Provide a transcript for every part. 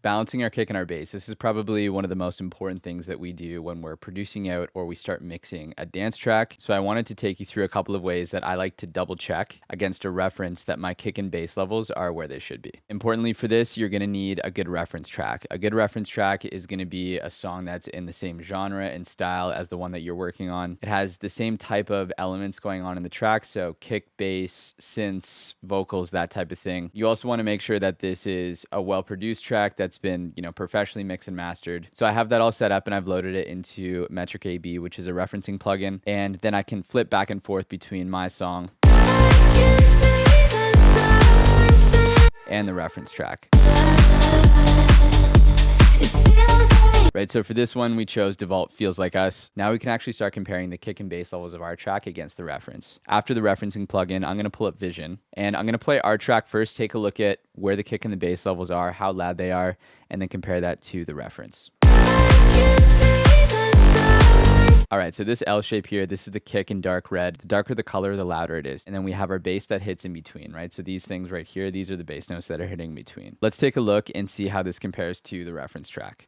Balancing our kick and our bass. This is probably one of the most important things that we do when we're producing out or we start mixing a dance track. So I wanted to take you through a couple of ways that I like to double check against a reference that my kick and bass levels are where they should be. Importantly for this, you're going to need a good reference track. A good reference track is going to be a song that's in the same genre and style as the one that you're working on. It has the same type of elements going on in the track, so kick, bass, synths, vocals, that type of thing. You also want to make sure that this is a well-produced track that's been, professionally mixed and mastered. So I have that all set up and I've loaded it into Metric AB, which is a referencing plugin. And then I can flip back and forth between my song and the reference track. Right, so for this one, we chose Devault Feels Like Us. Now we can actually start comparing the kick and bass levels of our track against the reference. After the referencing plugin, I'm going to pull up Vision, and I'm going to play our track first, take a look at where the kick and the bass levels are, how loud they are, and then compare that to the reference. All right, so this L shape here, this is the kick in dark red. The darker the color, the louder it is. And then we have our bass that hits in between, right? So these things right here, these are the bass notes that are hitting in between. Let's take a look and see how this compares to the reference track.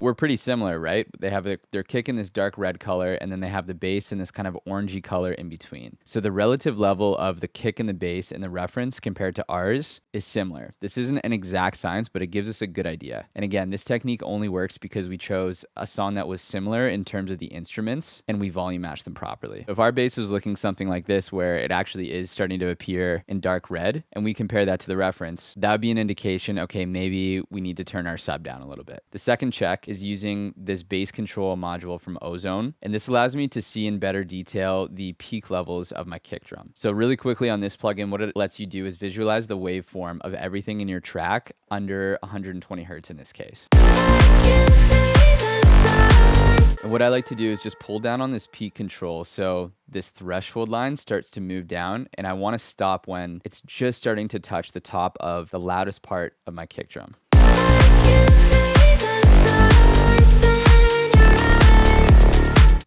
We're pretty similar, right? They have their kick in this dark red color, and then they have the bass in this kind of orangey color in between. So the relative level of the kick and the bass in the reference compared to ours is similar. This isn't an exact science, but it gives us a good idea. And again, this technique only works because we chose a song that was similar in terms of the instruments, and we volume matched them properly. If our bass was looking something like this, where it actually is starting to appear in dark red, and we compare that to the reference, that would be an indication, okay, maybe we need to turn our sub down a little bit. The second check is using this bass control module from Ozone, and this allows me to see in better detail the peak levels of my kick drum. So really quickly on this plugin, what it lets you do is visualize the waveform of everything in your track under 120 hertz in this case. And what I like to do is just pull down on this peak control, so this threshold line starts to move down, and I want to stop when it's just starting to touch the top of the loudest part of my kick drum.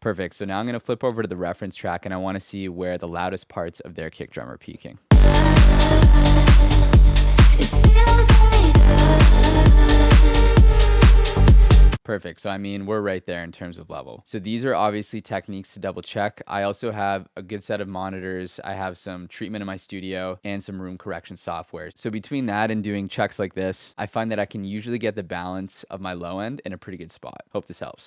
Perfect. So now I'm going to flip over to the reference track, and I want to see where the loudest parts of their kick drum are peaking. Perfect. So I mean, we're right there in terms of level. So these are obviously techniques to double check. I also have a good set of monitors. I have some treatment in my studio and some room correction software. So between that and doing checks like this, I find that I can usually get the balance of my low end in a pretty good spot. Hope this helps.